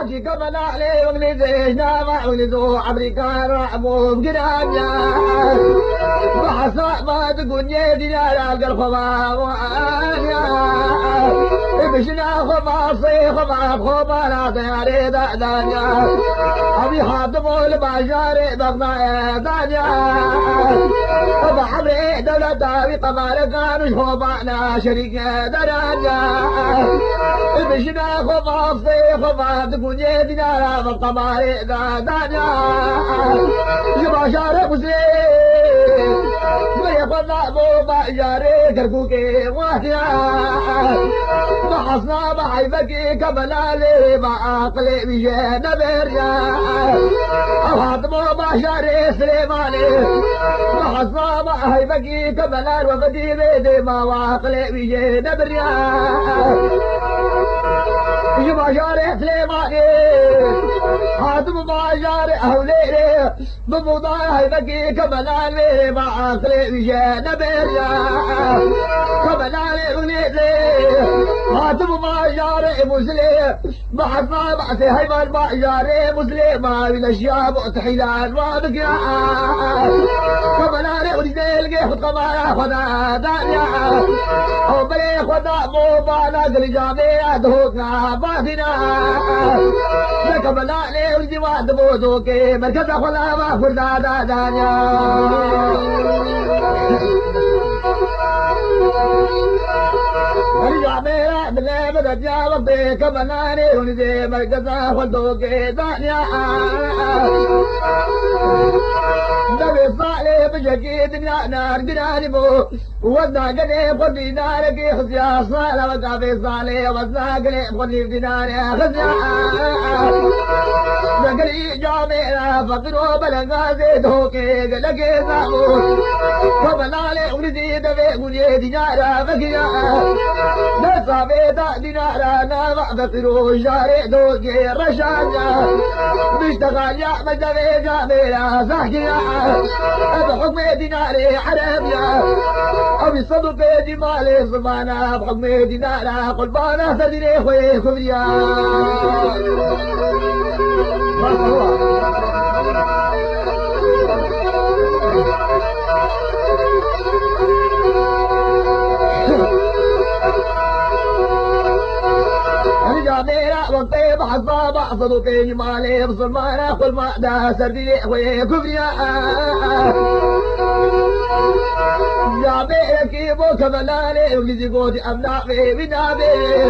حاجي قبل عليه وانجليزي نامع ونزو امريكان رعبو بقرانيا بحصاء ما تقول يدي لا القلب وانيا بشنا خما صي خما لا داري دانيا ابي حاطمو البشاري بغنا دانيا بحبري دولة داوي قمال كانوا شوبانا شريك دانيا بشنا خما صي خما تقول يدي لا القمال دانيا البشاري مسلم ويقضى ابو بشاري كركوكي وحيا بحصنا بحيبكي كبلالي بعقلي بجينا بريا وحاطمو بشاري سليماني بحصنا بحيبكي كبلال وفدي بيدي ما وعقلي بجينا بريا بشاري سليماني حاطمو بشاري أوليري بموضع هيبكي كبلالي بعقلي بجينا بريا كبلالي ونيزي حاتم ما جاري مسلم بحثنا بعثي هيمن ما جاري مسلم ما من الشياب وتحيلان ما بقيا كبلاني ونزيل قيخ قمايا خدا دانيا او بلي خدا مو بانا قل جامعي دهوكنا باثنا كبلاني ونزيوات بوزوكي مركز خلا ما فردا دانيا رجع بيرا بلا بدا جاوب بيك بناني ونزي مركزا خلدو كيدانيا نبي صالي بجاكي دنيا نار جناني بو وزنا قلي قلي ناركي خزيا صالة وقافي صالي وزنا قلي قلي بدناني خزيا نقلي جامعنا فقروا بلنغازي دوكي قلقي زامو كبلالي ونزي دبي ونزي دينارا بقيا نسا بيدا دينارا نامع فقروا شاري دوكي رشاجا بيشتغل يا مجدبي جامعنا صحكيا بحكم ديناري حراميا أبي صدق جمالي صمانا بحكم دينارا قلبانا سديني خوي كبريا ميرا وطيب حصابة صدوقي جمالي بصلمانا قل ما دا سردي خوي كبريا يا ميرا كيبو كملاني وقلزي قوتي أمنافي بنابي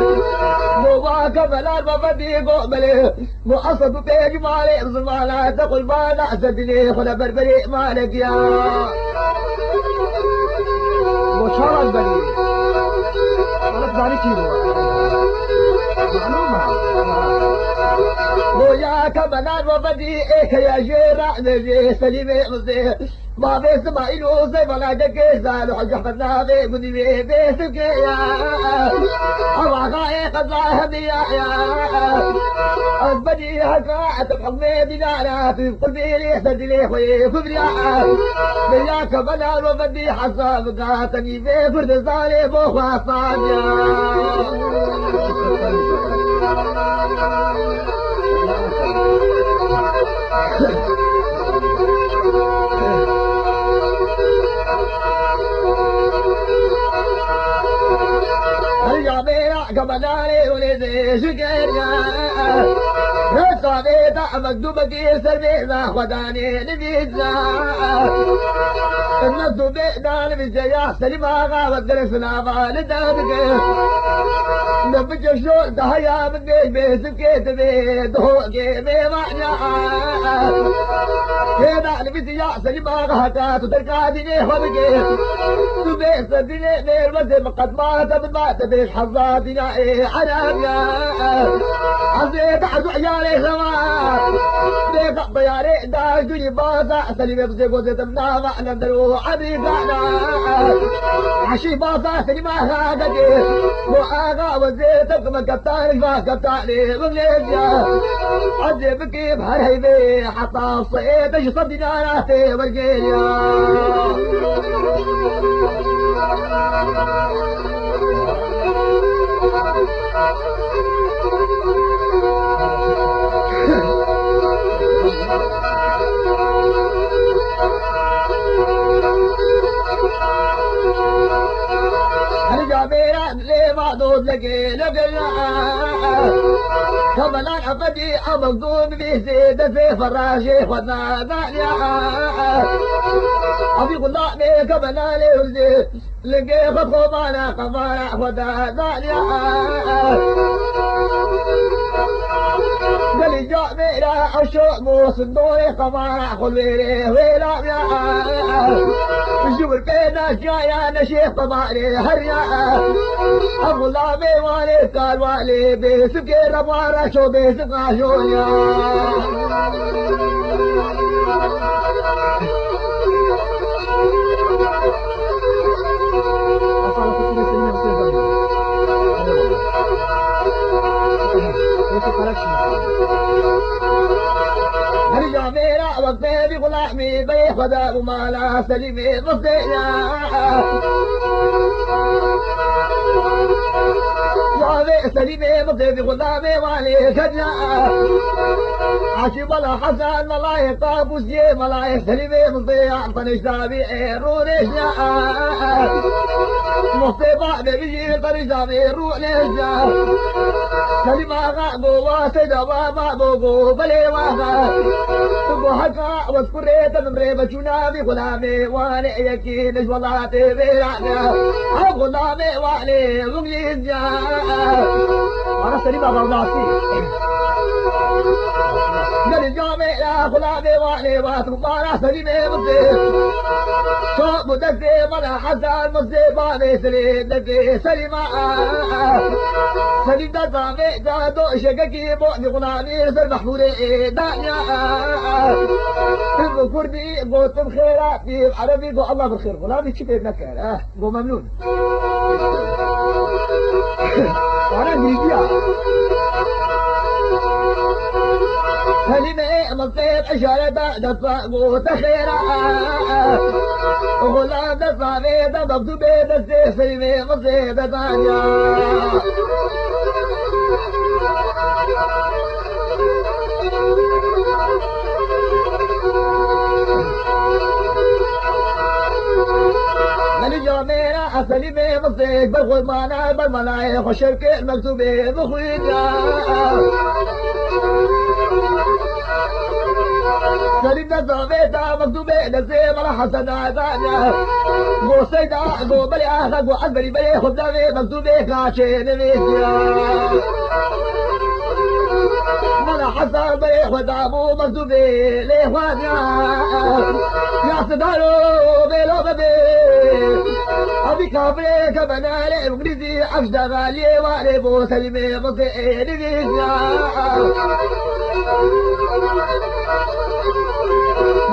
موبا كملان وفدي قوملي مو أصدوقي جمالي بصلمانا تقل ما دا سردي خلا بربري مالك يا مشارع البري ولد داري كيبو ويا كمنان وفدي ايك يا جيرا نجي سليمي مزي ما بيس ما إلو زي ما ناجك زالو حق حفظنا بي قدي بي بيسك يا أواقعي قضاها بيا يا أزبدي هكا تبحمي دينارا في قلبي لي سدي لي خوي كبريا بيا كمنان وفدي حساب قاتني بي فرد زالي بوخوا صانيا يا بيرا كمناني ولدي شكريا صابيتا مكتوبة كيسر بينا خداني نبيتنا الناس بينا نبيتنا سليما غابت درسنا فالدابك نبيت الشوق تهيا من بيت بيسكيت بيت هوكي بيمعنا كيدا نبيتنا سليما غاتا تتركاتني خبكي تبيت سدني بير مسم قد مات بالمات بيش حظاتنا ايه حراميا عزيت عزو عيالي سوا بيك بياري داش دوني باسا سليمي بسيقو زيتمنا معنا ندرو عبيقانا عشي باسا سليما خاقتي مو آغا وزيتك مكتاني فاكتاني مغليجيا عزي بكي بهرهيبي حتى الصيت ايش صدنا راتي والقيليا كمان عقدي أمضون بزيد في فراشي خدنا دنيا أبي الله بي كمان لي لقي خطو معنا كمان خدنا دنيا قالي جاء ميرا عشوق موصندوني كمان خلويري ويلا شوف البينا جايا نشيخ طبعلي هريا أبو الله بيوالي قال والي بيسكي ربارة شو بيسكا شويا هرجع ميرا وقتي بغلامي بيخ وداب مالا سليمي مصينا يا سليمي مصي بغلامي والي كجنا عشي بلا حسن ملاي طاب وسجي ملاي سليمي مصي عطني شتابي رونيشنا مصي بعد بيجي طريشتابي رونيشنا سليما غابو واسدا وابابو بلي واغا تبو حقا واذكري تنمري بجونا في غلامي وانا يكي نجوالاتي بيرانا عب غلامي والي ومجيزيا انا سليما غاباسي نالي جامي يا غلامي والي واتمارا سليمي مصير صوب مدسي منا حسن مصير باني سليم دسي سليما سليم دسامي دادو شككي بوحني غلامي سر محمولي دانيا تبو كردي قوت بخيرات في عربي قو الله بالخير غلامي تشكي بنكر قو ممنون وانا انجليزية كلمة مصير اشارة دفع قوت خيرا غلام دسامي دمبتو بيدسي سليمي مصير دانيا ميرا أصلي بي مصيك بخوض معنا بالملايك وشركة المكتوبة بخويدا سليم نصابيتا مكتوبة نسي ملا حسنا ثانيا قو سيدا قو بلي آخر قو أزبري بلي خدامي مكتوبة كاشي نميسيا ملا حسن بلي خدامو مكتوبة لإخوانيا يا صدارو بيلو ببي أبي كابري كبنالي مقريزي أفشد غالي والي بو سليمي مصير نجيزيا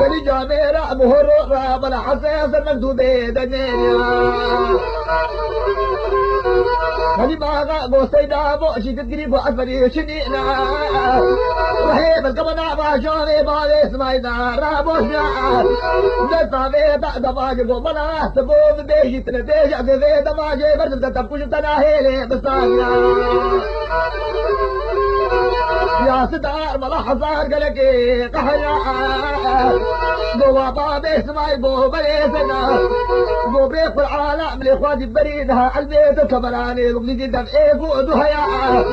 بني جاميرا مهرورا بلا حساس المكتوبة دنيا بني باغا بو سيدا بو شي تدريب أسفري شنينا وحيب القبنا باشوني بالي سماينا رابوشنا نصابي بعد باجي قومنا سبو بيجي تنتيج عزيزي دماجي برد تبكوش تناهيلي بستانيا يا ستار ملا حصار قلقي قحيا بو بابي اسمعي بو بريسنا بو بريق العالم لاخواتي بريدها البيت كبراني وقلتي دفعي فوق دهيا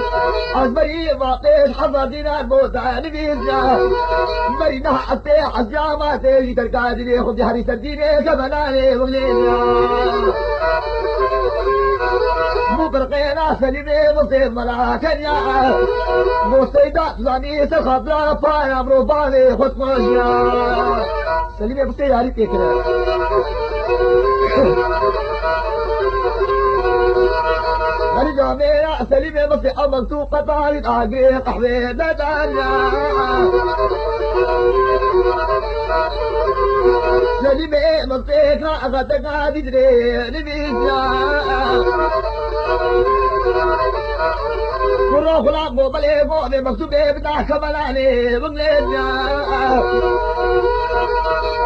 أصبري باقيش حظا دينار بو ثاني بيزيا بريدها حتى حجامة تيجي تركادي لي خذي حريصة ديني كبراني وقلتي برقينا سليمي مصير ملاكنيا مصيدات زاني سخبرا فانا بروباني خد مجيا سليمي مصير ياري تكرا غريقا ميرا سليمي مصير أمن سوق طارد عقري قحوي دانيا سليمي مصير كاغتك عادي دري نبيزيا كرو خلاق بو بلي بو مكتوب بتاع كمالاني بنجليزيا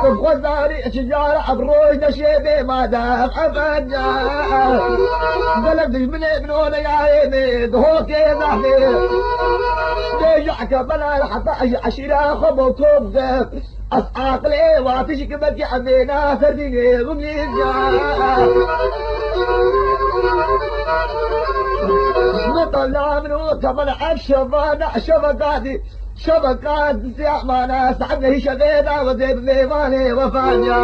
تبخذ داري شجارة أبروي نشيبي ما دام أفجا قلب دي من هنا يا عيني دهوكي زحمي نرجع كمالا حتى عشيرة خبوكم أسعاق لي واتشك بكي عمينا سرديني بنجليزيا طلع منه طلع الشبانة شبكات زعمانا سعدنا هي شغيدة وزيب ليماني وفانيا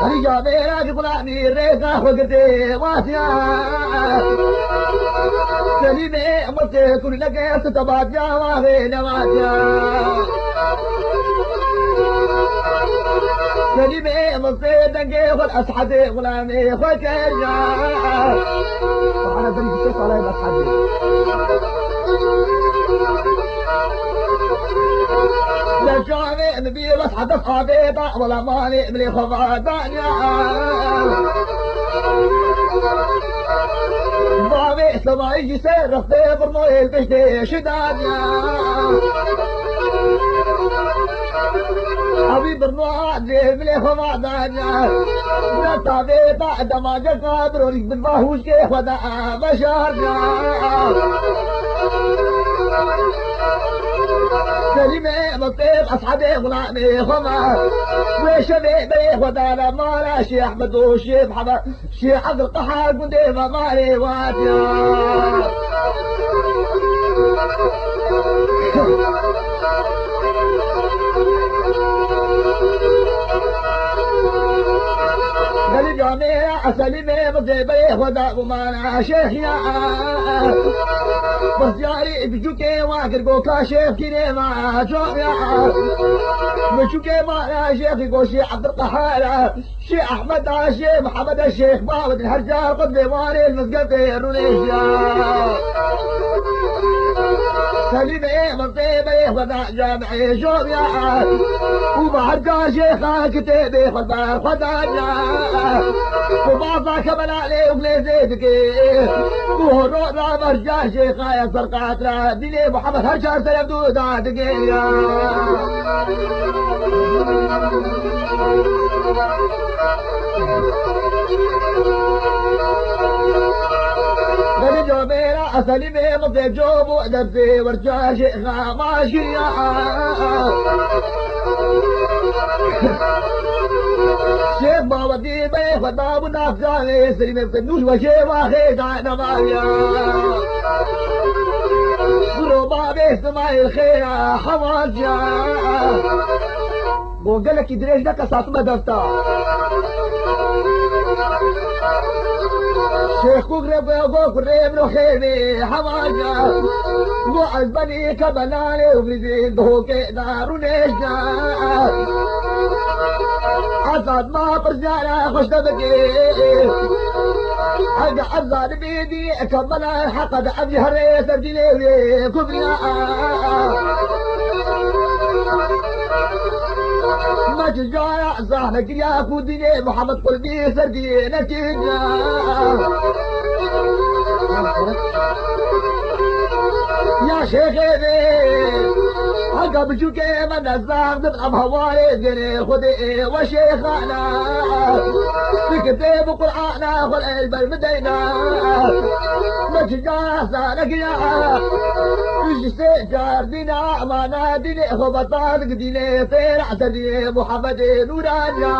هرجع بينا جبلاني ريقا وقدي واسيا سليمي أمرتي كل لقيت ستبات يا واغي نواسيا سليمي أمرتي دنقي والأسحدي غلامي خوكيجا وأنا ذلك الشيخ علي الأسحدي لجامي نبي واسحد أصحابي ضاع ولا مالي ملي خفادانيا بابي سما يجي سير رفضي برموي البشتي شدانيا حبيب برنوات ملي خفادانيا نتابي بعد ما جا قادر وليك بالباهوش كيف ودا بشارنا سليمي مطيب أصحابي غلامي خما وشبي بيه ودانا مالا شي أحمد وشي محمد شي عبد القحار قندي مالي واتيا قال جامع سليمي مطيب بيه ودا ومالا شيخنا بس جاري بجوكي واقر قوكا شيخ كيني ما جوعيا بجوكي ما شيخ قوشي عبد القحار شي احمد شي محمد الشيخ باود الحجار قد بيواني المسقطي الروليشيا سليمي مطيبي ودا جامعي جوعيا وبحرقا شيخا كتابي خدانا وبعضا كمل عليه وغليزيتك وهرونا مرجع شيخا يا سرقات ديني محمد هرشار سلام دوداتك يا جو میرا اصلی میں مجھے جو مؤدب سے ورجا شیخا ماشیا شیخ باودی میں خدا منافع سری میں نوش وشے واخے دانا مایا سرو باب اسماعیل خیر حواجا وہ گلک کی دریش کا ساتھ میں دستا شيخ قرب قرب نخيمي حواجا معز بني كبلاني وبرزين بهوكي دار ونشجا عصاد ما برجانا خوش تبكي حق عزاد بيدي كبلا حقد عبد هري سرديني كبريا ما تجايا زهنك يا كوديني محمد قلبي سردي نتيجة يا شيخي حقا بجوكي من الزهر تبقى هواري زيني خدي وشيخانا في كتاب قرآنا والقلب المدينة ما تجايا زهنك يا وش جار دينا امانا ديني خبطانك ديني فير عتدي محمد نورانيا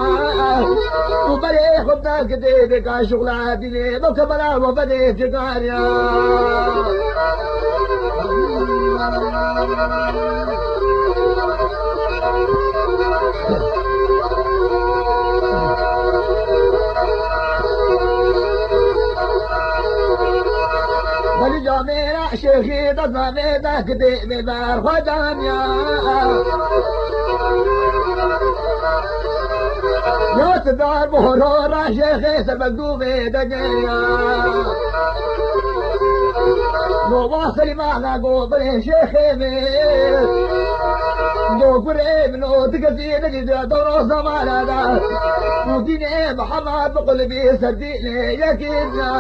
وبري خبناك ديني كان شغلة ديني مكملا وبدي جقاريا ولجا میرا شیخی دزا میں دک دے میں بار خدانیا یوت دار بہرو را شیخی سربندو میں دگیا نو واصل معنا گو برے شیخی میں نو برے منو تکسی نجد دورو زمانا دا نو دین محمد بقلبی سردین یکینا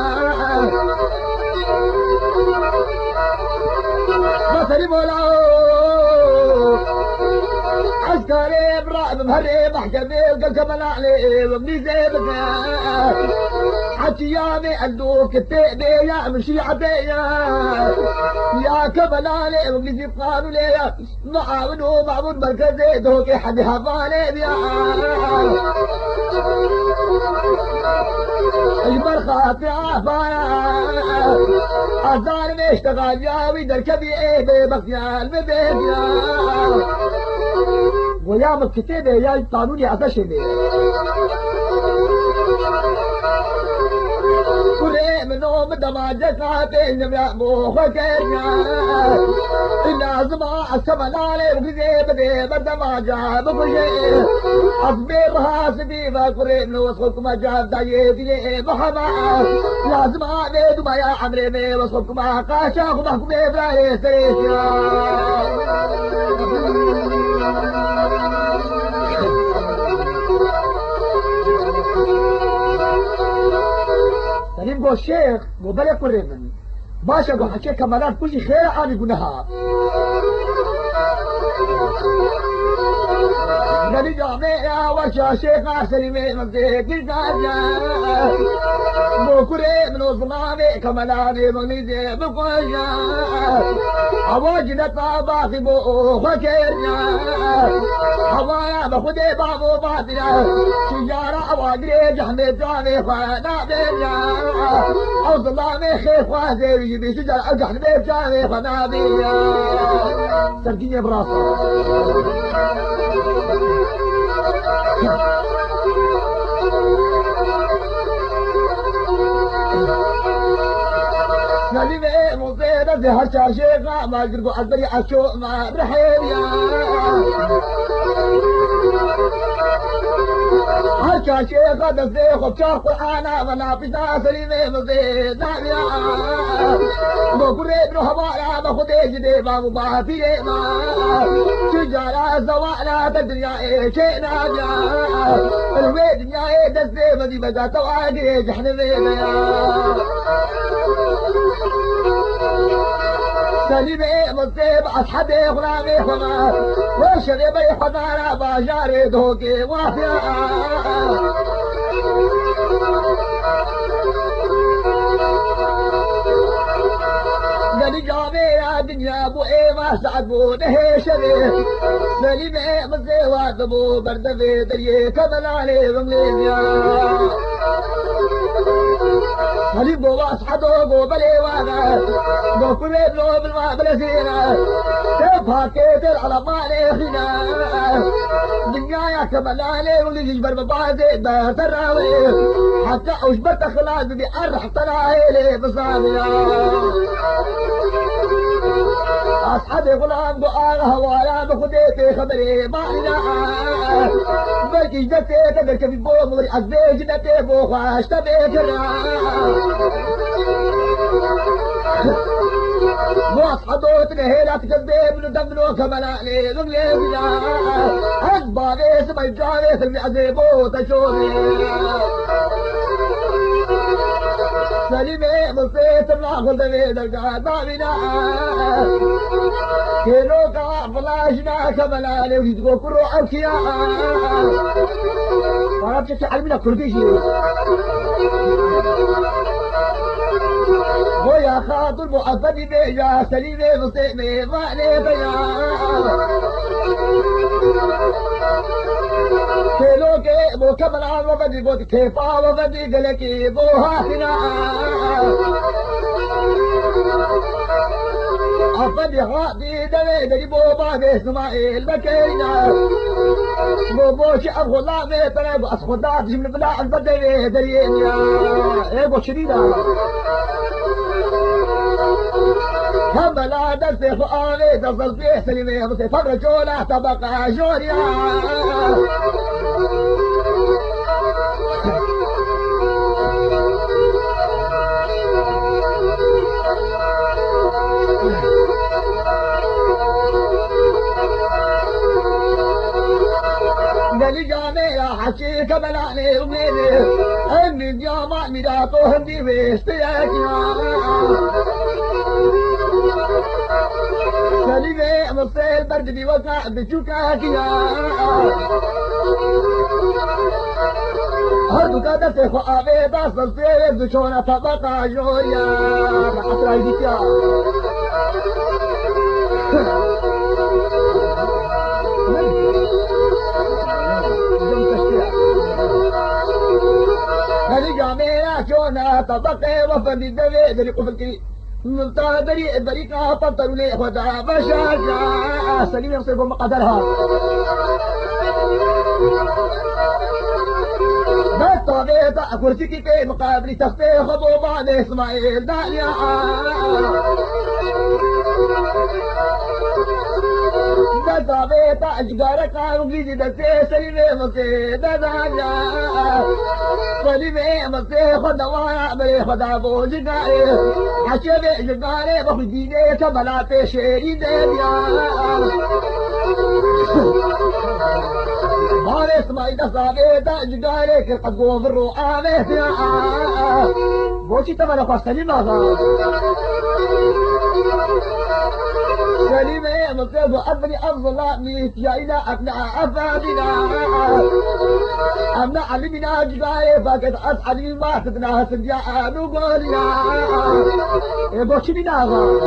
بصري مولاو عسكري برعب مهري محكمي وقل كمال علي ومني زيبك حكي يا مألوك التأبي يا مشي عبيا يا كبلاني وقلزي قانو ليا معاونو معبود مركزي دوكي حد هفاني بيا المرخات يا عفايا أزار مشتغل يا ويدر كبير ببقيا المبيت يا ويا مكتبه يا قانوني أتشبه كل منهم دماجك عاتين يا موخكينا لازم أسمع عليه وكذي بدي بدماجة بكشي أصبر حاسبي فكري من وسخك ما جاب دايتي محمد لازم أعبد ما يا عمري وسخك ما قاشا ومحكم إبراهيم سريشيا سليم قول الشيخ وبلا قريبا باشا قول حكي كمالات كل شيء خير عن قلناها نبي جامعة ورشا شيخ سليمين مزيك الزاجة بكري من وصمامي كمالاني مغنيزي بقوشا عواجنا طاباخي بو خكيرنا حوايا بخدي بابو باطنا شجارة عواجري جحمي جامي خانا بينا عوصلامي خيف وازي ويجيبي شجارة جحمي جامي خانا بينا سرقيني براسة نبي مصيبة زي هرشا شيخة ما قرقوا عزبري عشو ما رحيل يا هرشا شيخة دزي خبشا قرآنا منافسا سليمي مصيب نابيا بكري ابن هبالا بخدي جدي بابو باطي ما شجارة زوالا تدنيا ايه شيء نابيا الويد دنيا ايه دزي مدي بدا تواقي جحنمي يا سليمي مصيب أصحابي غلامي خما وشربي حضارة باجاري دوكي وافيا قال جامي يا دنيا ابو ايه ما سعد بو نهيشري سليمي مصيب ابو بردفي دريه كملالي بمليزيا سليم بو اصحابه بو بلي وانا بو كل بلو بالما بلسينا تبها كيتر على مالي خنا دنيا يا كملالي واللي يجبر ببعضي بتراوي حتى اجبرت خلاص بدي ارح طلعي بصاميا أصحابي غلام دعاء هوايا بخديتي خبري ما لنا بلكي جدتي تقدر كيف بوم وري أزبي جدتي بوخاش تبيكرا واصحابه تنهيلا تكذب من دمنو كملاني غليبنا أكبر اسم الجاري سلمي عزيبو تشوني سليمي مصيت الناخل دمي درقات بابنا كيلوكا فلاشنا كملاني ويدقو كرو عوكيا فرابش تعلمنا كل شيء ويا خاطر مؤفدي بيجا سليمي مصيبي ضعني بيا كيلوكي مو كملان وفدي بوت كيفا وفدي قلكي بو هاتنا أفدي هاتي دمي دري بو بابي اسماعيل بكينا بو بوشي أبغو الله ميتنا بأسخدات جمل بلا البدري درينا ايه بو شديدة كملا دستي فؤالي تصل فيه سليمي بصي فرجونا طبقة جوريا قال جامع حكي كملاني وميني اني الجامع ميداتو هندي بيستياكيا سليمي مصي البرد بيوقع بشوكاكيا هردو كادت اخو آبه داست سيد دشونة طبقا جويا حسر ايديكيا هذه جامعة كونا طبقة وفن الدوي دري قفلتي ملتا دري بريقا فطروا لي خدا بشاجا سليم يصيبوا مقدرها بس طبيعة كرسيكي في مقابل تفتيخ ابو بعد اسماعيل داليا طبيعة اشقار كانوا في دسي سليم مصير داليا سليم مصير خدا وانا بري خدا ابو جقاري حشبه جقاري بخديني كملاتي شيري داليا بارس ما يتصابي تجدارك قد قوم الرؤى يا بوشي تمنى خاصني ماذا سليمة مصيب أبني أفضل ميت يا إلى أبناء أفادنا أبناء علمنا جداري فقد أسعد ما تدنا سنجاء نقول يا بوشي مناغا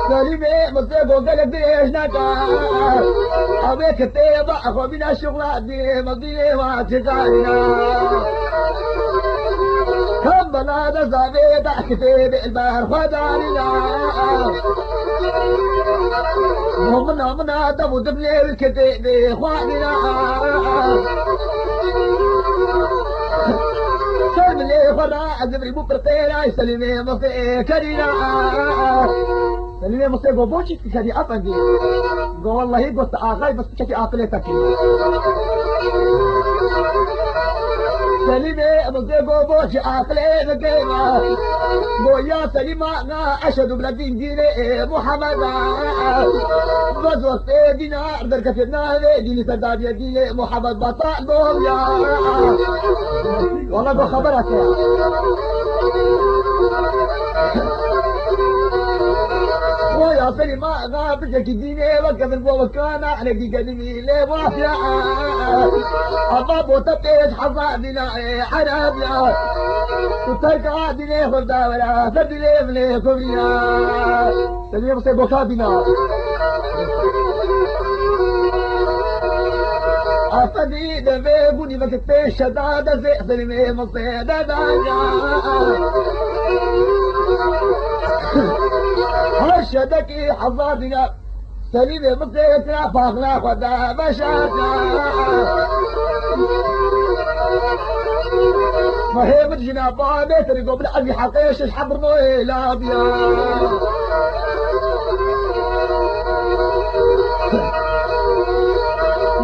سليمة مصيب وقلب ديش نكا أبيك تيبا أخو من الشغلات دي مضيني ما تزعلنا كم بلاد الزبيب كتيب البحر خدارنا منا دمو دبلي الكتيب إخواننا سلم لي خدا أزمري مبرقينا سلمي مصيب كرينا سلمي مصيب وبوشي كدي أفندي قو والله قلت آخر بس كتي آقلتك سليمة مصيب وبوشي آقلتك قو يا سليمة أشهد بلدين ديني محمد بس وقت دينا دركة النار ديني سداد يديني محمد بطال بهم يا والله قو خبرك يا ويا سليمة غابت الديني وكفر بوكانا على قدمي لي وافيا أما بوتبيت حصادنا حرامنا تترك عادني خلدا ولا فدلي مليكم يا سليمة مصيب وكابنا أفدي دمي بني مكتبي شدادة زي سليمة مصيب دادا هرشدكي حظاظنا سليمة مصيبتنا فاقنا خدا بشاكنا مهيب الجنابة بيتري قبل أبي حقيش الحبر مويلا بيا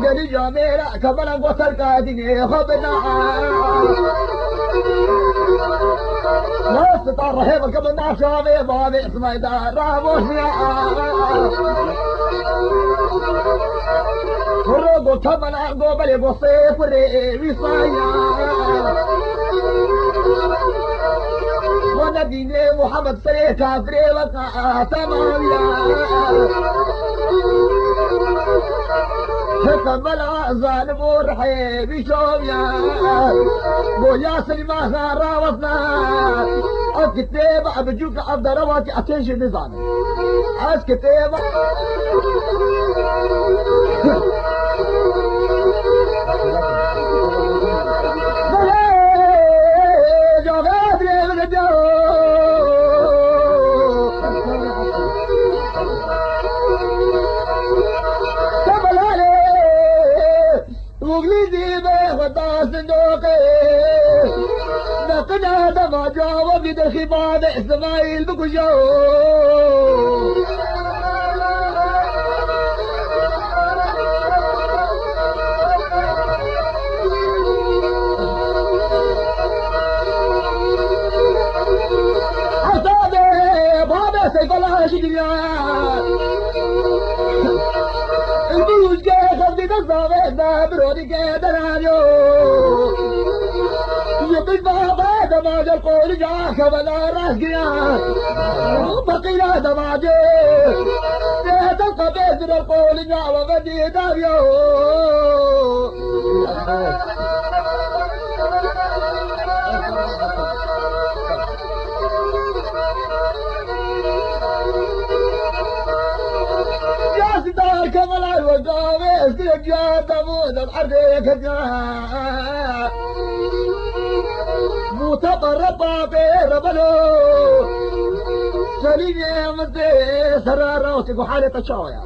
قالي جاميرا كبلا قصر كاديني خبنا ناس طار رهيبة قبل ما شافي بابي اسمه دار رابوشنا فرقوا كمنا قبل يبصيف الرئيبي صايا ونبيني محمد سيء كافري وقع تماميا كملا ظالم ورحيبي شوميا بويا سليمة راوتنا الكتاب بجوك عبد رواتي اتنشن نظام الكتاب نقنا دما جاوب يد الخباب اسماعيل بكجو حسابي بابا سيف الله شجريان البوج جاي خبزي نصابي برودي كدرانيو يقل بابا دماج القول جاك ولا راسقيا بقينا دماجي تلقى بيت القول يا وغدي داريو يا ستار كمال الوقاوي اسلك يا تموت الحريك جاء متقرب بير بلو سليم مدي سرارة وتقو حالي تشاوية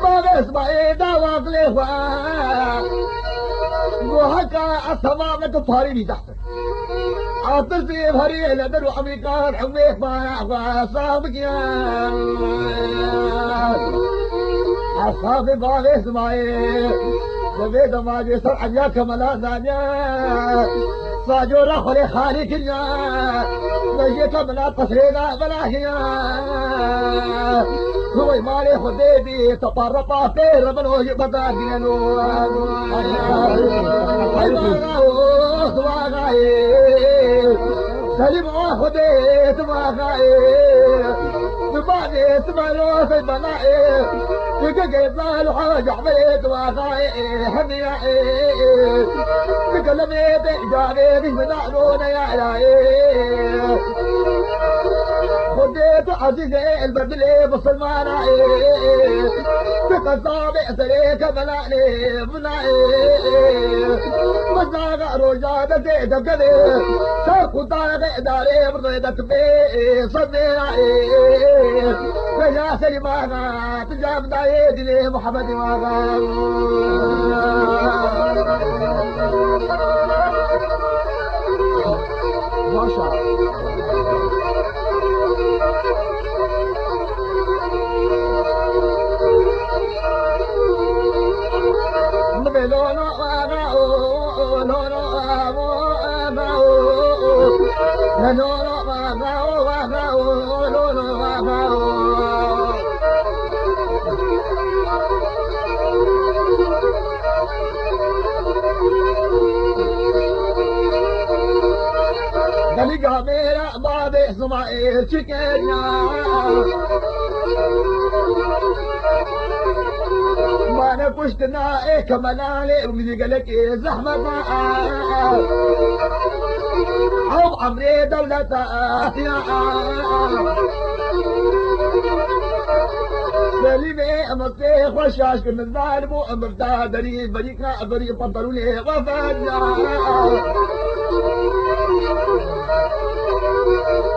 ما بسمع إيدا واقليها وهكا السمامة تطهريني تحت عطرتي بهري لدر وحميقان حميق ما صابك يا أصحابي ما بسمعي وبيد ما جسر عجاك ملاذانيا صاجو رخلي خالي كنيا نجيك ملا تصرينا بلاهيا هو مالي خديبي تطرقا فير من وجه بدادي نو سليم خديت ما غايب بباني تمالو في بنائي تقيد له الحاج عبيد وغايب حميائي تكلمي بإجابي بمنعنون يا إلهي خديت عزيزي البدلي بصلمان بقصابي سريك ملاني منائي مزاق رجاد زيد بقدي ساقو طاقي داري برضيدك بي صديعي فيا سليمانا تجاب دايد لي محمد واغا ما شاء الله دلقا ميرا بابي اسماعيل شكينا ما انا كشتنا ايه كملالي ومدي قالك ايه زحمة او عمري دولة سليمي امطيخ وشاش من الظالم وامرتا دريب بريكا بريب بطلوني وفانا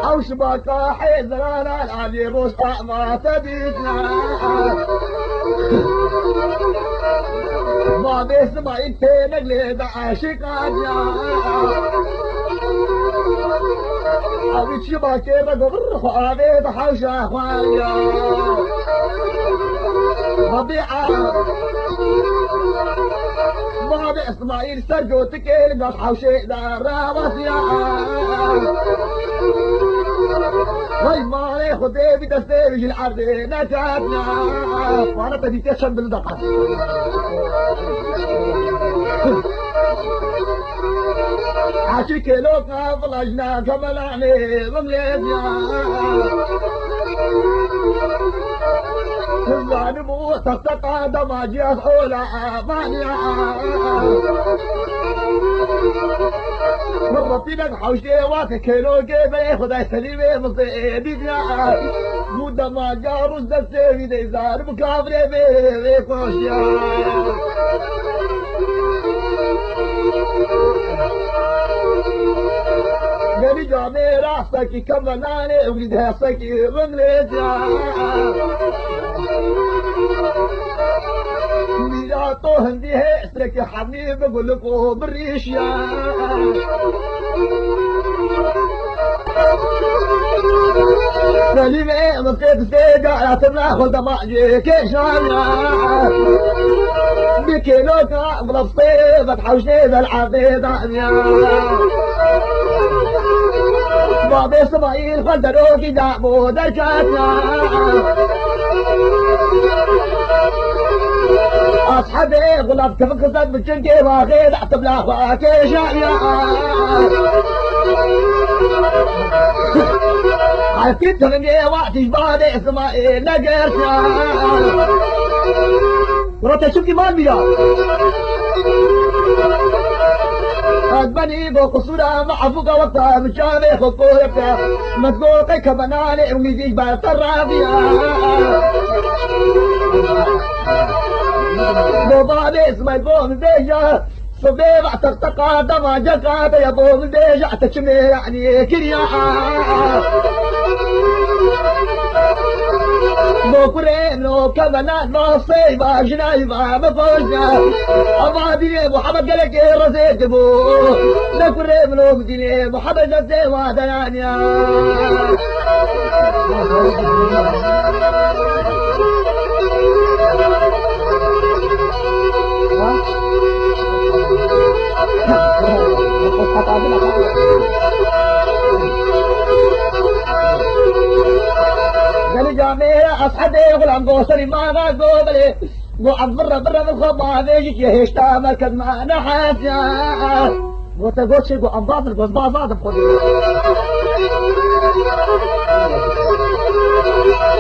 او شباكا حيزرانا العلي روسا ما تبيتنا ما بيسمع انت نقلد عاشقانا ابي شباكي بقبر خوابي بحوشا اخوانيا ربيعة ما بإسماعيل سرقو تكيل قط حوشي دارا وصيا وي مالي خدي بدستي بيجي العرض نتعبنا وانا بدي تشن بالدقة عاشي كيلوكا فلجنا كملاني ومليزيا الظالم تستقى دماجي أسعولا مانيا مرتينك حوشي واتي كيلو كيبي خداي سليمي مصيدينا مو دماجي روز دستي دي زار مكافري بي كوشيا قالي جامي راسك كمناني وقد هاسك بمليزيا ميرا تو هندي ہے اسرك حبيب قلقو بالريشيا سليمي مصيد سيقا لا تناخذ دماجي كيشانا بكيلوكا بلصيبة حوشي بالعقيدة بابي اسماعيل خلدروكي جابو دركاتنا اصحابي غلط كيف قصد بتشنكي واخيد احتب لاخواتي شايا عكيت من وقتي بعد اسماء نجرت ورات شوفي ما بيا بني بوك صورة محفوظة وطا مشابه خطوك مدقوق كبناني وميزيج بارت الرابية بابا اسمه بوم ديجا صبيب اعتقتقا دما جقا يا بوم ديجا تشمي يعني كريا بوكرينو كبنا نصيبا جنايبا بفوجنا أمادي محمد قالك رزيت بو نكرينو مديني محمد جزي ودنانيا جامعة أصحابي غلام قوسري ما قابلي وعد برا بالخبا بيجيك يهشتا مركز معنا حاجة وتقول شيء قو أنباط القوز بعض بخدي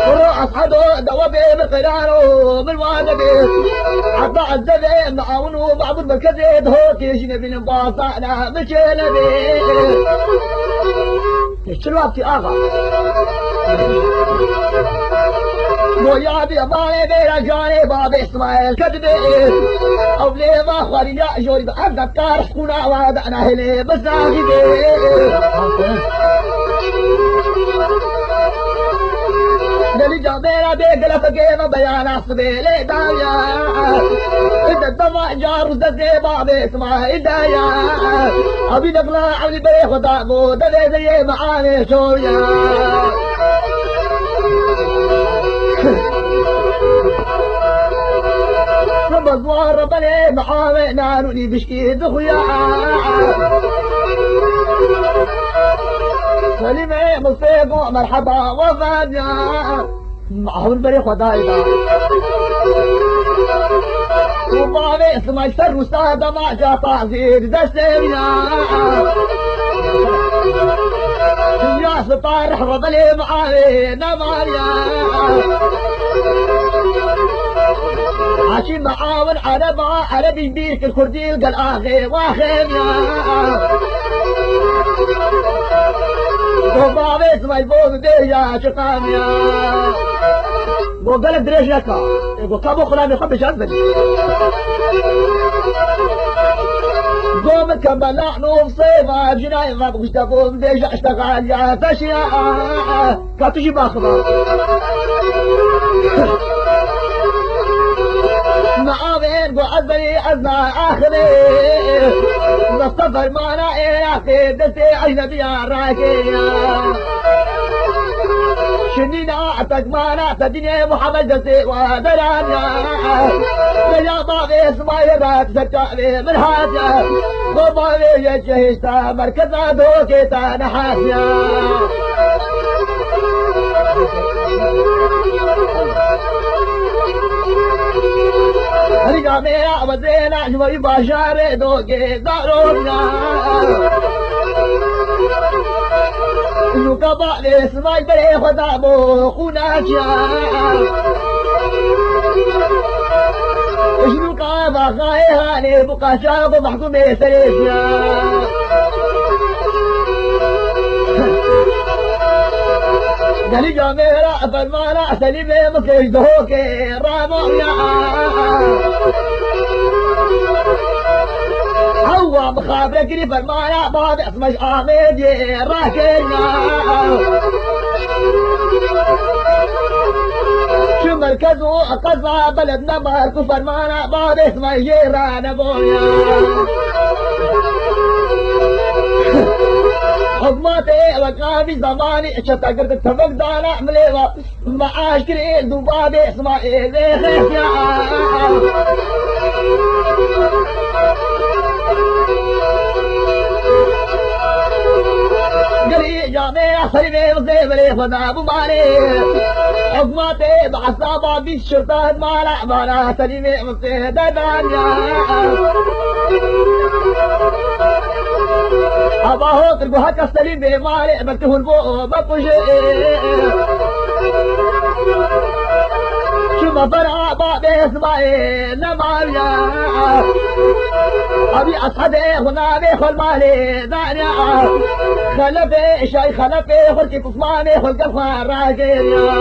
وروح أصحابه دوابي بالقرار بالوادبي عطا الزبي معاونه بعض المركزي دهوك يجيني بين باصانا مشينا بي اشتلوابتي آغا ويابي أبالي بيرا جاني بابي إسماعيل كذبي أولي ما خواري يا جوري بأبدا كارح كنا وادعنا هلي بساقي بي دلي جابيرا بيقلا فقيمة بيانا صبيلي دايا إذا الدمع جار وزدي بابي إسماعيل دايا أبي نقلا عولي بريخ وطاقو دلي زي معاني شوريا بزوار ربني معاوي ناروني بشكي دخيا سليمي مصيبو مرحبا وفاديا معهم البريخ ودايدا وبابي اسمع السر وسادة ما جا تعزير دستيريا يا سطارح ربني معاوي نماريا عشي معاون عربي بيك الكردي قال آخي واخيم يا وبابي اسمع البوم ديجا شقام يا وقالك دريش لك وكابو خلاني خبش أزبني قوم كمبلا نوف صيفا جناي ما بقش تقوم ديجا اشتغل يا تشيا كاتوشي باخبا معاوين وعزبني أزنا آخري نصفر معنا إيراقي دستي أجنبيا راكيا شنينا أعتق معنا تديني محمد دستي ودرانيا يا بابي اسمعي رات سكالي من حاجة وبابي يجهشتا مركزنا دوكيتا نحاسيا رجع ميا وزينا شوي باشار دوكي دارونا شو كبا اسمعي بري خدامو خوناكيا شنو كابا خايهاني بقى شاب محكومي سريسيا قالي جاميرا فرمانا سليمي مكيش دهوكي رامويا هو مخابرة كري فرمانا بعد اسمش آميدي راكينا شو مركزو قصة بلدنا ماركو فرمانا بعد اسمش جيران بويا حكماتي وكافي زماني شتاقرت اتفق دانا مليوة معاش كريل دوبابي اسماعيل خيف يا قلي جامع سليمي وزيبلي خدا ابو مالي حكماتي بعصابة بالشرطات مالا مالا سليمي وزيبلي دانيا أباهو ترقوها كالسليم بمالي بلتهن بو بقوشي شما فرع بابي اسمعي نماليا أبي أصحابي هنا بيخل مالي دانيا خلفي شاي خلفي خلقي تصماني خلق الخوان راجيريا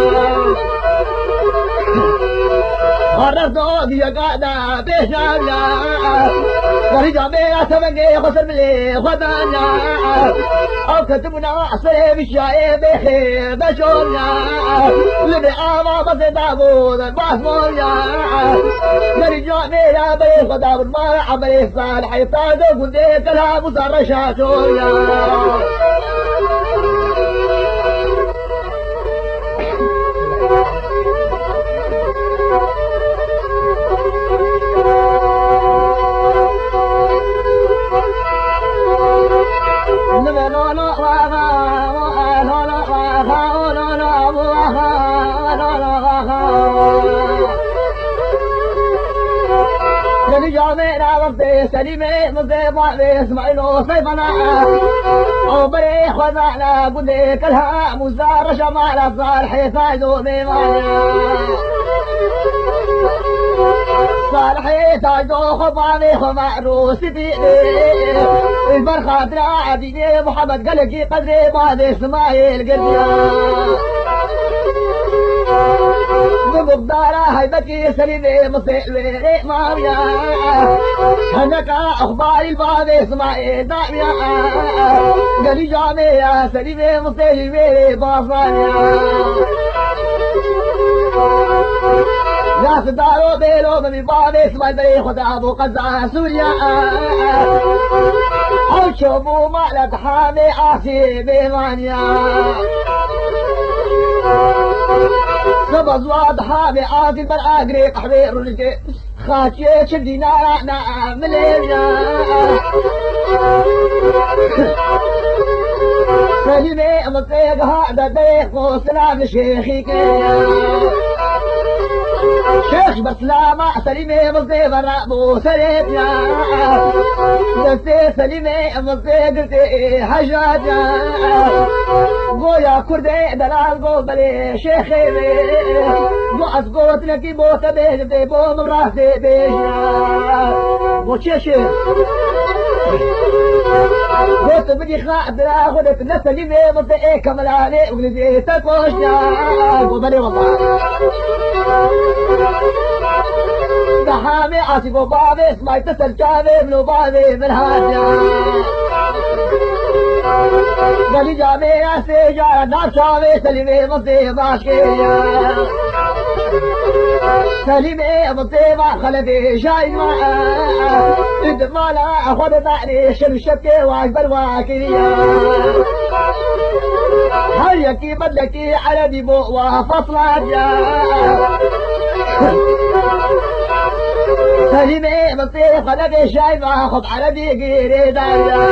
خرصو دي قاعدة بيشاريا ورجع بيا سبنجي خسر ملي خدانيا أو كتبنا عصري بشاي بخير بشوريا لبي آما بس دابود الباسموريا ورجع بيا بي خداب المال عملي صالح يطادو قندي كلام وصار شاشوريا جامعنا وقت سليمة مزيبا بإسماعيل صيفنا أو بريح وزعنا قدي كلها مزار شمال صالحي فايدو بمانا صالحي تاجو خفاني خمعروسي في البرخات راعديني محمد قلقي قدري بعد إسماعيل قرديا بمقدارة هيبتي سليمة مصيبة ماميا هناك أخبار الباب إسماعيل داميا قالي جامعة سليمة مصيبة باصانيا ناس دارو بيلو من الباب إسماعيل بري خدا أبو قزع سوريا أو شوفوا مالك حامي آسي بيمانيا سبز واضحة بآتي بالآقري قحبي رجي خاتية شدينا رانا ملينا سليمي مطيق هذا ديق وسلام لشيخي كيا شيخ بسلامة سليمي مطيق الرابو سليمنا دستي سليمي مطيق قلتي حجاجا قويا كردي دلال قو بلي شيخي قو أسقوت لكي بوت بيج بي بو مراسي بيجا قو شيخي قوت بدي خاطر خدت نسليمي مطيق كملاني وقلتي تكوشنا قو بلي والله دحامي عاصف وبابي اسمعي تسل كاذب من وبابي من هاديا قالي جامعة سيجارة نار شاوي سليمي مصيبة عشقية سليمي مصيبة خلفي شاي معاه ادمالا اخوض دعني شرشتي واكبر واكية هيكي بدلكي على ديبو وفصلات يا سليمي مصيبة خلفي شاي معاه خب على دي قيري دايا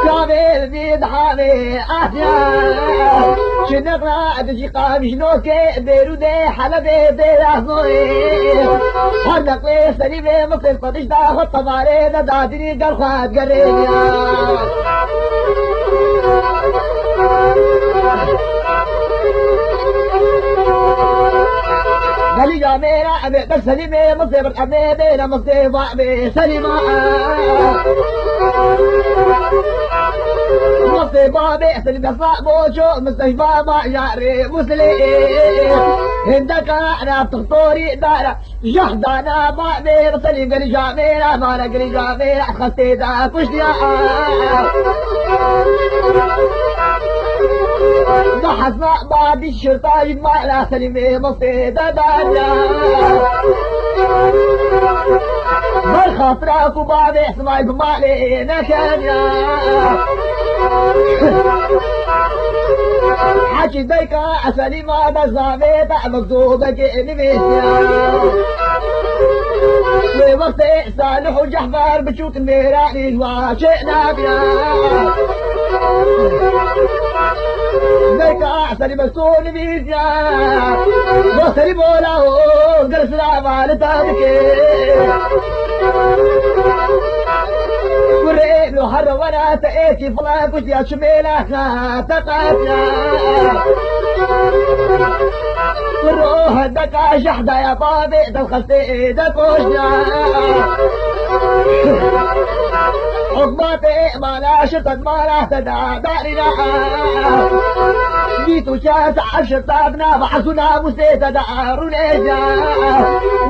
كامل زيد حامي أحيا شنقنا أدجي قام شنوكي بيرودي حلبي بيرازوي هردقلي سليمي مصير قدش داخل طماري داديني قلخات قريبيا قالي جاميرا أبي بس سليمي مصير الحمي بينا مصير ضعبي سليمة مصيبة بئس القصاء موجو مستشفى ما يعرف مسلم هندك أنا تخطوري دارة جهدانا ما بين سليم قلي جاميرا ما نقلي جاميرا خستي دا كشتيا نحسنا بعد الشرطة يجمع لا سليمي مصيدة داريا بالخاطرك وبعد اسمعي بمالي نكانيا حكي ذيك عسلي ما بزامي مكتوبك نبيتيا في وقت صالح وجحفر بتشوت الميراني وشئنا بيا ذيك عسلي مسؤول بيتيا وصلي بولا وقل سلام على تابكي ابن حر وانا تأتي فلا كنت يا شميلة تقاتنا روح دكا شحدة يا طابق تلخصي دكوشنا حكماتي ما لا شرطت ما لا تدع دارنا جيتو شاس عشرتابنا بحثنا مسيطة دارنا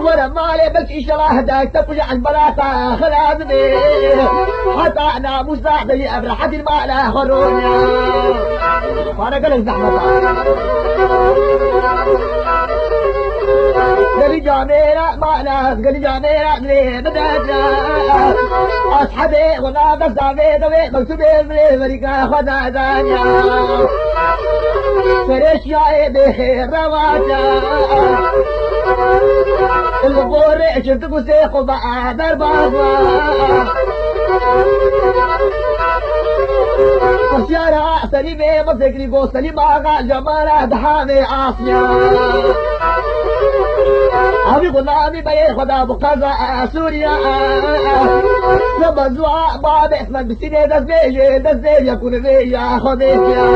وانا مالي بك إشراه داك تفجع عن بلاطة خلابني حتى أنا مساعدي أبرحة المال خرونا وانا قلت زحمة قلي جاميرا معنا قلي جاميرا مني بدأنا أصحابي ولا بصابي دوي مكتوبي مني فريقا خدا دانيا فريش يا بخير رواجا الغور شفت قسيق وبعدر بابا وشارع سليمي مصيقني قو سليم آغا جمالا دحامي عاصميا أبي غلامي بي خدا بقضاء سوريا لما زواء بعد اسمك بسيني دزبيج يكون بيا خديتيا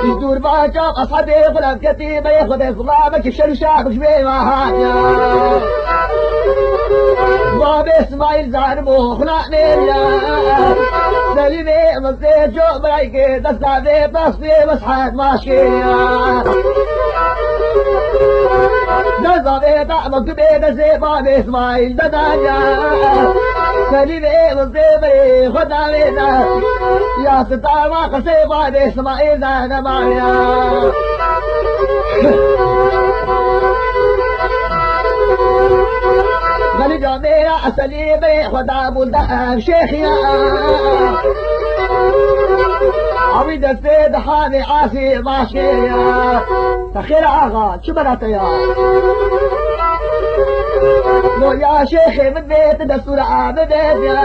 يدور باكم أصحابي غلام كتيب بي خدا غلامك الشر شعبك شبي معايا بابي اسماعيل زعرمو خلقني سليمي مصير جو برايكي دستعبي بصفي مسحات ماشكيا نظامي دعمك بين زيبان اسماعيل ددانيا سليمي مصيبي خدامينا يا ستار ما قصيبان اسماعيل دانا معايا غلي جاميرا سليمي خدام الدهب شيخيا عبيد السيد حامي عاسي ماشيا تخير آغا شو بنات يا لو يا شيخي من بيت دستور عابد يا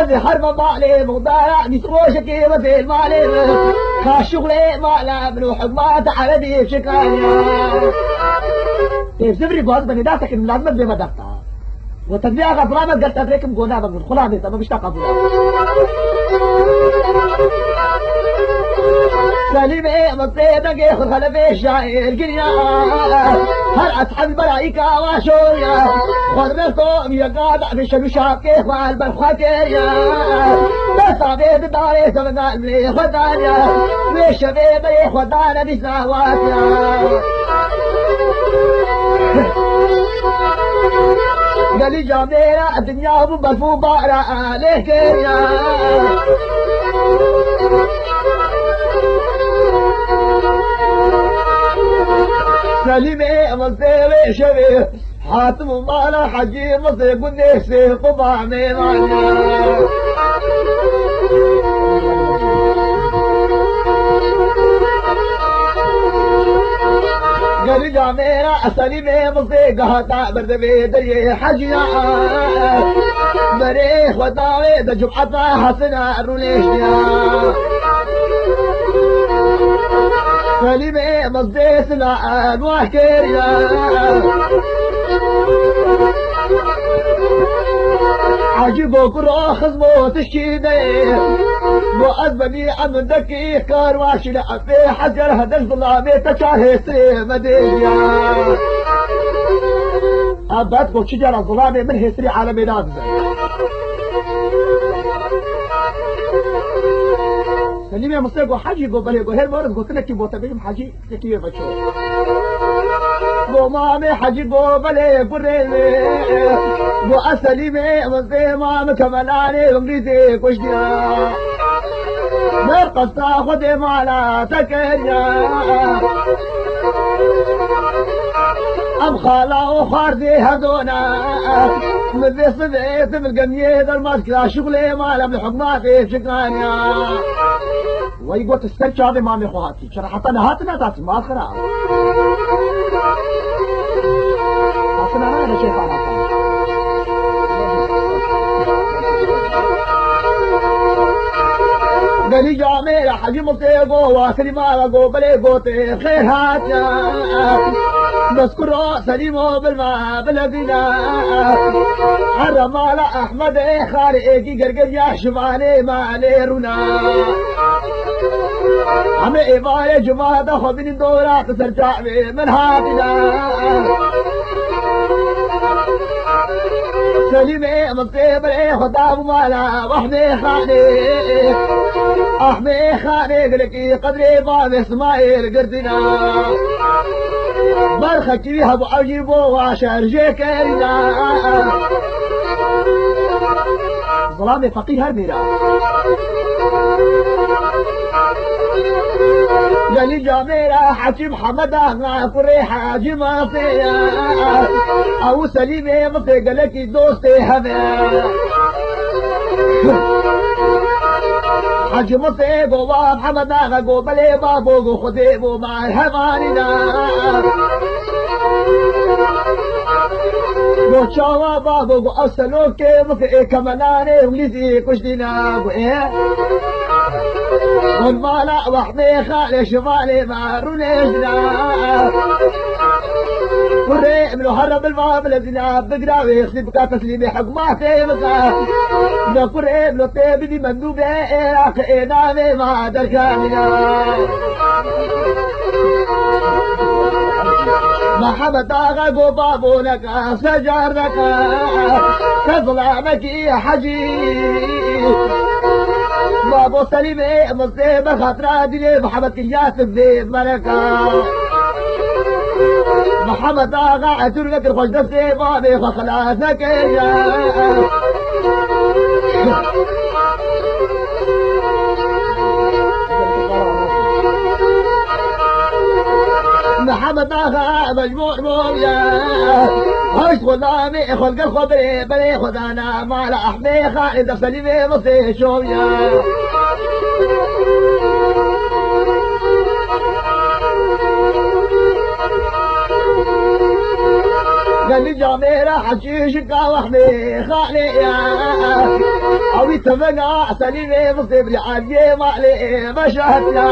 أذي حرب مالي مضارع بسروشكي وفي المالي خاشغلي مالا من وحمات على دي شكايا كيف سبري بوز بني داتك من لازمك بما دقتا وتنبيع غفرامك قلت أدريكم قونا بقول خلاني تبا مش تقبل سليمي مصيدك ياخذ خلفي الشاعر قنيا هل أصحاب الملائكة واشويا خربتهم يا قاطع في الشبشاب كيف مع البرخاتيا بس عبيد الداري سمنا الملي خدانيا والشبيب اللي خدانا بساواتيا قالي جاميرا الدنيا بمبفو بارا عليك يا سليمي مصيبي شبي حاتم مالا حجي مصيب النسي قبع ميمانيا قالي جاميرا سليمي مصيب قهتا بردبي دري حجيا بريخ وطاوي دا جمعتا حسنا روليشيا سليمي مصدي سلعان وحكيريا عجيبو كرو خزمو تشكيدي وأزبني عن دكي كار واشي لعبي حجر هدى الظلامي تشاهي سري مدينيا أباتكو شجر الظلامي من هسري عالمي نازل سليمي مصيبو حاجي قو بلي قو هير مورد قلت لك بوتا بيهم حاجي كيف بشو قو مامي حاجي قو بلي قريني قو أسليمي مصيب مامي كمالاني ومريدي كشديا مرقص تاخدي مالا تكينيا أم خالا وخاردي هدونا مذي صديت بالقمية ذا المسكرة شغلي مالا بحكماتي بشكانيا ويقول تسترجع هذه مامي خواتي شرحتنا هاتنا تاتي ما الخراب أصلا أنا شيء فعلا قالي جامي حجي مصيبو واسري ما لقو بلي قوتي خير هاتيا نذكر سليمو بالماء بلدنا حرم على احمد خارقي قرقر يا شمالي مالي رنا عم إباية جماعة دخل من الدورة تسرجع من هاتنا سليمي مطيب الايه خطاب مالا واحمي خاني قلقي قدري باب اسماعيل قردنا برخك فيها ابو عجيب واشر جيكينا ظلامي فقيه هرميرا قالي جاميرا حكي محمد اغنى كري حاجي ما فيا او سليمي ما في قالك دوستي هذا حاجي ما في قوا محمد اغنى قو بلي بابو خدي بو مع الهمانينا قو شاوا بابو قو اصلو كيف في كماناني وليزي كشتنا قو ايه والمالا وحمي خالي شمالي ما رونيشنا كوري ابنو هرب الماء بلدنا بقراوي يخلي تسليمي حق ما تيمسا كوري ابنو طيبني مندوبي ايراق اينامي ما دركاننا محمد آغا قو بابونك سجارك كظلامك يا حجي بابو سليمي مصيبة خطرة دي محمد كياس الزيب ملكا محمد آغا أترك الخوش نفسي بابي فخلاسك يا محمد آغا مجموع موميا هاش خدامي خلق الخبري بلي خدانا مال أحمي خالد سليمي مصي شوميا قال لي جاميرا حشيشكا وحمي خالي يا أوي تبقى سليمي مصي بلعالي مالي مشهدنا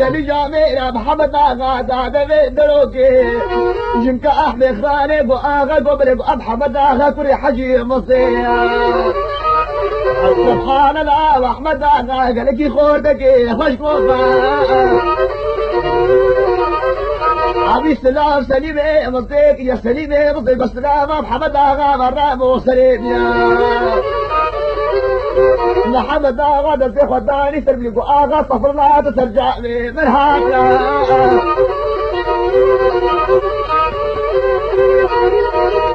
قالي جاميرا محمد آغا دادا دروكي جنك أحمي خاني بو آغا قبل بو محمد آغا كوري حجي مصير سبحان الله وأحمد آغا قالك خورتك خشكوفا عبي سلام سليمي مصيك يا سليمي مصيك السلام محمد آغا مرامو سليم يا محمد آغا دسي خداني سربلي آغا صفر لا تسرجع من هاكا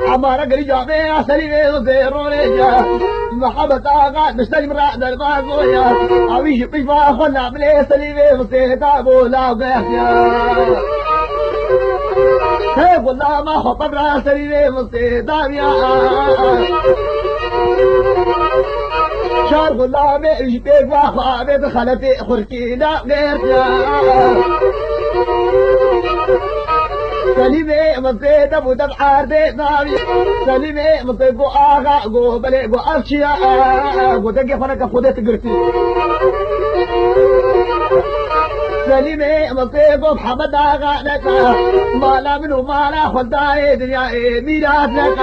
عمارة قري جامعة سليمي وزيروني جا محمد آغا نشتري مراد المازويا عويش بيفا خلنا بلي سليمي وزيتابو لا بيحيا هيك والله ما خطب را سليمي وزيتابيا شار غلامي الجبيك واخوابي خلفي خركي لا غيرتنا سليمي مصيد ابو دبحار بيت ناري سليمي مصيد بو آغا قو بلي قو أفشيا قو تقي فنك خودت قرتي سليمي مصيد بو محمد آغا لك مالا منو مالا خلداني دنيا ميراث لك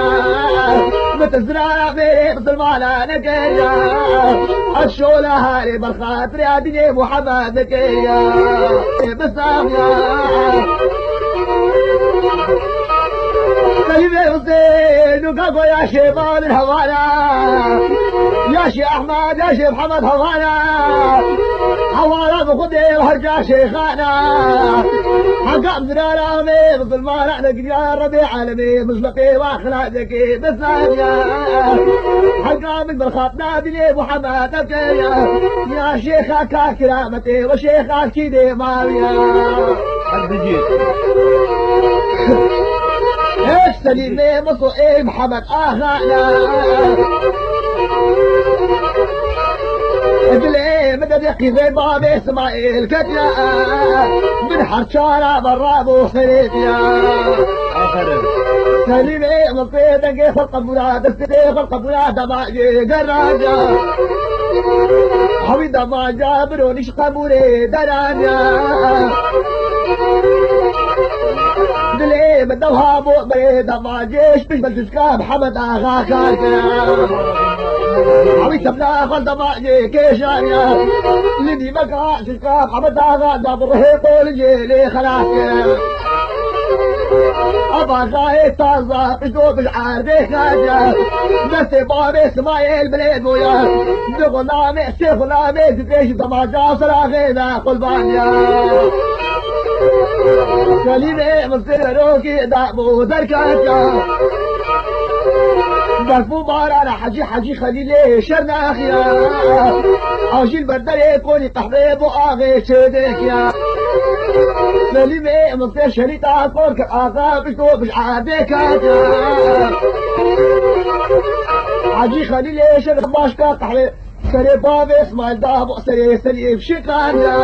متزرع بيري مثل مالا نكيا الشولة هاري بالخاطر يا دنيا محمد نكيا بساميا سليمي حسين وقاقو يا شيبان الهوانا يا شي احمد يا شي محمد هوانا بخدي وهرجع شيخانا حقام زرارة مي مثل ما نحن يا ربيع عالمي مزلقي واخلاق ذكي بثانية حقام بالخط نادي محمد ابكي يا شيخك كرامتي وشيخك كيدي ماليا ايش سليمي مصو ايه محمد اهانا ادلي مدد يحكي زي باب اسماعيل كتلا من حرشارة برا ابو خليفيا سليمة مصيدك خلق مراد خلق مراد ما قراجة حويدا ما جابرون اشقى مريد دراجة دلي بدوها بو بريد ما جيش مش بلتسكا محمد آغا كاكا حويدا بلا خلط ما جي كيشانيا لدي مكا سكا محمد آغا دابر هيقول جيلي خلاكا أبا خايف تازا بشدو بالعارضي خاجة بس بابي اسماعيل بليد مويا بغلامي سيف غلامي تتريش دماجا صراخينا قلبانيا سليمي مصير روكي دابو دركاتا ظرفو بارا حجي خليلي شرنا أخيا عاجل بردري كوني تحبيب وآغي شديك يا سليمي مصير شريطة كونك آغا بشتو بالعاديك حجي خليلي شرنا باشكا تحبيب سري بابي اسماعيل دابو سري سليم شكانا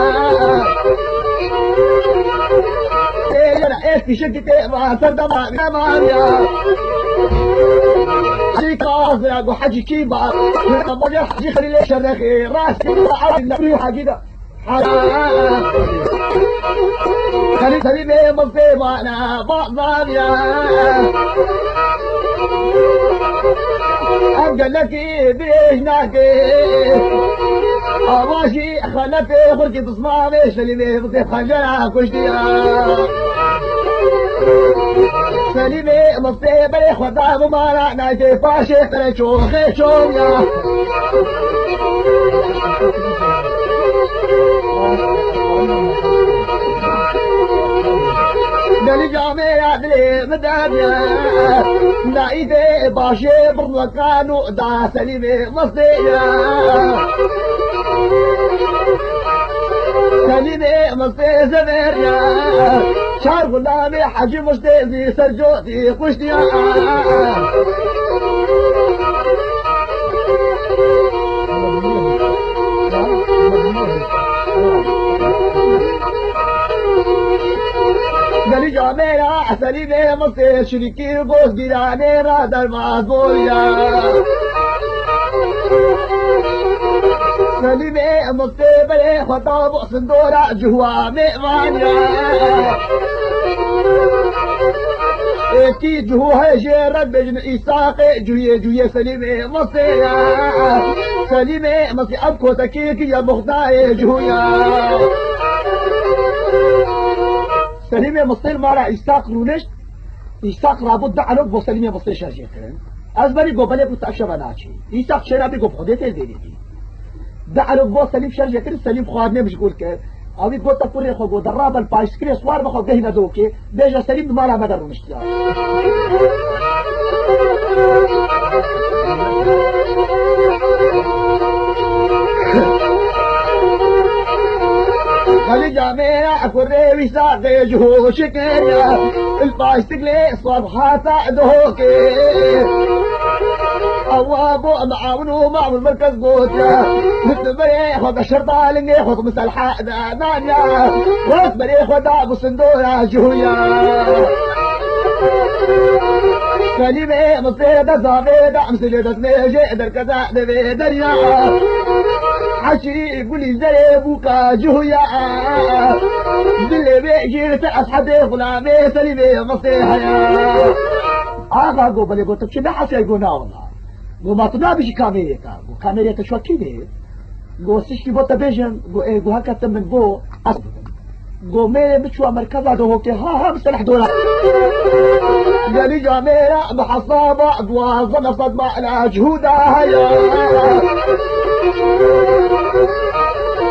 في شقتي ما صدق ما يا حجي كاظر وحجي كيبا حجي خليلي شرخي راسي النبي حقيقة خلي سليمي مصيب انا بعض يا قال لك بيش ناكي ماشي خلفي خرجي تصمامي سليمي مصيب خنجرها كشتيا سليمي مصيب بلي خدام ومارا نايتي فاشي خليشو خيشو يا دلي جامعة دلي مدامية نايتي باشي برلقانو دا سليمي مصيبة سليمي مصيبة زميريا شعر غلامي حجي مشتيزي سرجوتي قشتيا دلي جامعة سليمي مصيبة شريكي غوز جيراني راد المعزوليا سليمي مصيبة خطاب صندورة جوا مئمانيا اكي جوا جيرد بجن إساقي جوية سليمي مصيبة سليمي مصي أبكو تكيكي يا مختاي جويا سليمي مصير مارا إساق رونشت إساق رابط دعنوك بو سليمي مصير شرجيتن أزبري قبلي بو تأشبناكي إساق شرابي قب خوديتي دينيتي دعنوك بو سليم شرجيتن سليم خوادني مش قول كيف أبي قول تقولي خو درابا البايسكري سوار بخو قهنا دوكي بيجا سليم مارا مدر رونشت خلي جامعة كوري وساقي جهو شكيا البايسكلي صبحات دوكي أوابو معاونو معاون مركز بوتيا مثل بريخ وقا شرطة لنيخ وقا مسلحة دانيا وقت بريخ وقا ابو صندورة جهويا سليمي مصيدة زابيدة مسلدة ميجي دركزة دبي دريا حشري يقولي زي بوكا جهويا دلي بيجي تأسحدي غلامي سليمي مصيحة آغا قوبلي قلت بشي بحث يقولنا والله قو ما تنابش كاميريكا قو كاميريكا شو كيني قو سيشكي بوتا بيجن قو هكا تمن قو قو ميري بشوى مركزة دو هوكي ها مسلح دولا قالي جاميرا محصابة قو ظنفت معنا جهودا هيا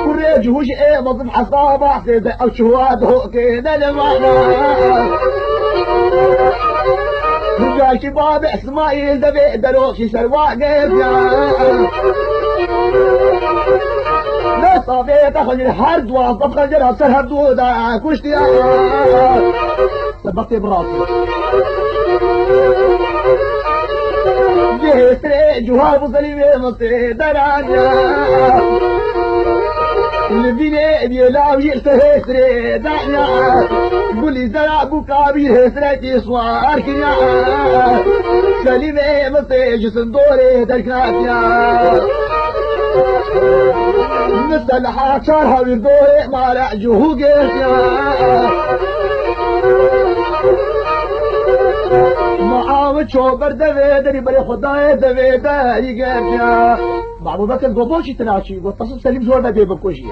كوري جهوش ايه مظم حصابة سيدي او شهواد هوكي نلمعنا رجال شباب اسماعيل دبي دروشي سرواق قيفيا لا صافي تاخذ الحرد وصف خنجرها بسرها بدودة كشتيا سبقتي براسي جهي سري جواب سليمي مصي درانيا اللي بيني بيلاو يلتهسري دعنا قولي زرع بوكابي هسرتي صوار كنا سليمة مطيج صندوري دركاتنا مثل حاكرها ويردوري مالع جهوقتنا معاود شوبر دفيدري بري خداي دفيدري قابنا بعض ذاك القبوشي تناشي قلت سليم زور بدي بكوشي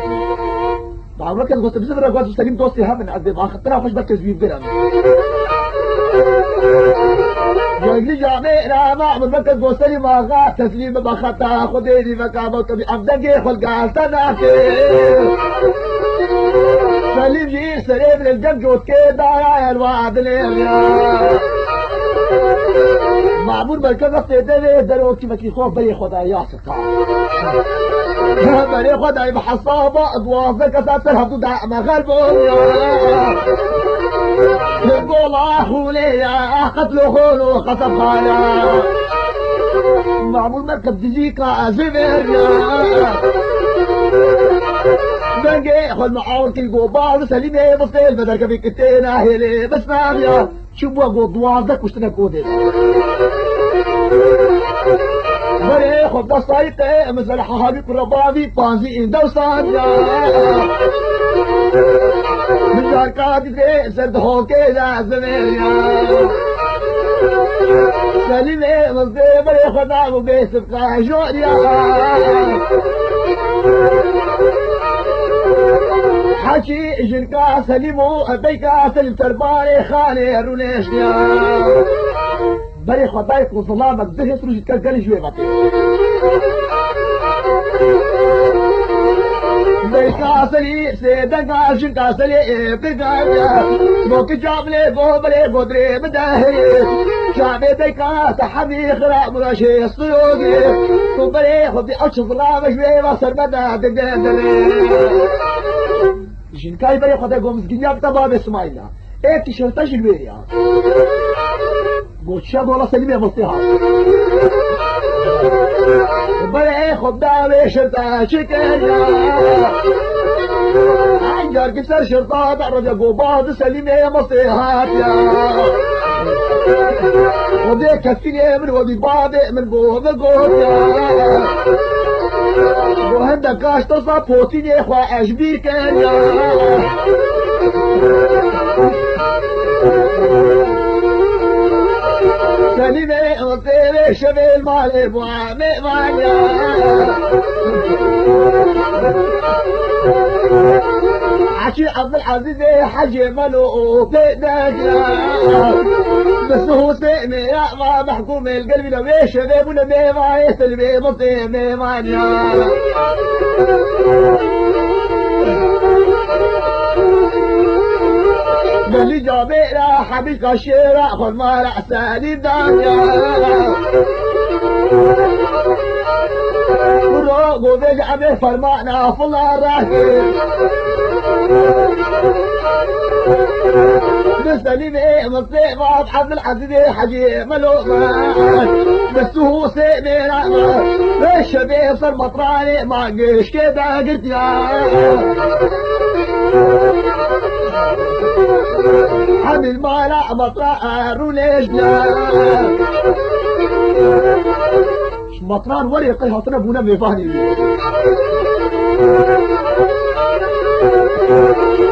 بعض ذاك قلت بزفر قلت سليم دوستي هم عذب اخذتنا خوش بركز بيبدرم جاي جامعنا ما عمل بركز قلت سليم اغا تسليم بخطا خديني مكابو تبي افدقي خلقا سناكي سليم جي سليم للجنجوت كده يا الوعد ليا معمول مركز افتدامي دلوقتي ما خوف بري خداي ياسر بري خداي بحصابة ادوافك اساتر هبدو دعم غلبهم يقول اخولي قتلوا خولو خطف خالا معمول مركز ديزيكا زفر بنجي خل معاون كي قوبار سليمي بصيل بدر كبي كتينا هيلي بس ناميا شبوا قوضوازك وشتنا كودي بري خب دا سايقه مثل حهابي قربابي بانزي اندو سانيا من جاركات دي سرد هوكي دا زميريا سليمي مصدي بري خدا وبيسب قاجوريا حكي جنكا سليمو بيكا سليم ترباري خاني رونيشنيا بري خدايك وظلامك ده يسرج تكالكالي جوي باتي بيكا سلي سيدنكا جنكا سلي بيكا موكي جابلي بوبلي بودري بداهي شعبي بيكا تحمي خرا مراشي الصيوغي كوبري خدي أوش ظلامك جوي وصر بدا دقدري جنكاي بري خدايك ومسكينيا بتباب اسماعيلا ايه تيشرتا جلوية قلت شاب والله سليمة مصيحة بري خدامي شرطة شكرا عنجر كسر شرطة تعرض يا قوباض سليمة مصيحات يا وذي كفيني من وذي بادئ من قوة يا وهندك كاش تصاب فوتيني اخوة اشبير كان يا سليمي وطيري شبيل مالي بوامي مانيا عشي عبد العزيز حجي ملو بيداجنا بس هو سيمي يا ما محكوم القلب لو شباب ولا ما يسلمي مطيمي مانيا اللي جابينا حبيك الشيرة خذ مال عساني الدنيا وروقو بيجعبه فرمانا فالله الراكب بسليمي مصيبة عبد العزيز حجي ملومة بس هو سيمي رحمة الشباب صار مطراني ما قيش كده قلت يا حمل مالع مطران وليجنا مطران ورقي هطنا بونا ميفاني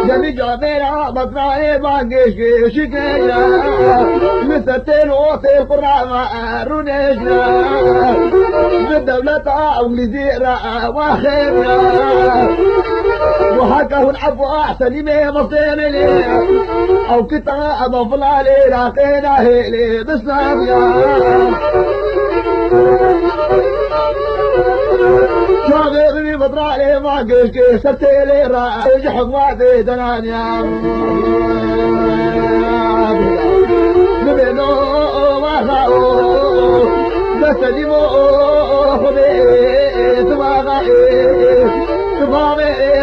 جميع جامينا مطران باقيش شكينا مثلتين وطي القرآن رونيجنا بالدولة انجليزي واخرنا وهكذا العفو سليمي مصير لي او كتاب افلالي راقينا هيلي بسلام يا شاغرني بطرالي ما قلت كيف ستيلي رايج حضواتي دنانيا نبينو وخاو بسليمو خبي تباغي تباغي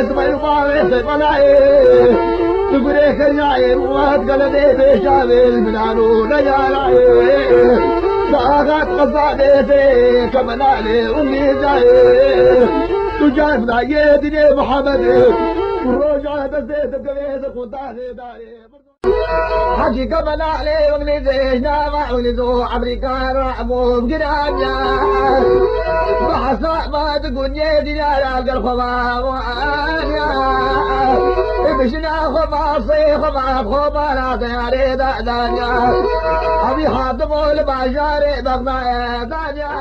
تقولي كرياي مواد قلبي بشابي المنانو نجاراي باغات قصادي كمنالي امي جاي تجاهنا يدني محمد والرجعة بزيت بقبيت الخطاة داري حكي كمان عليه وانجليزي نامع ونزو امريكان رعمو بقنانيا بحصاء ما تقول يدي على الخما وانيا بشنا خما صي خما خما لا تياري دانيا ابي خاطمو لباشاري بغنايا دانيا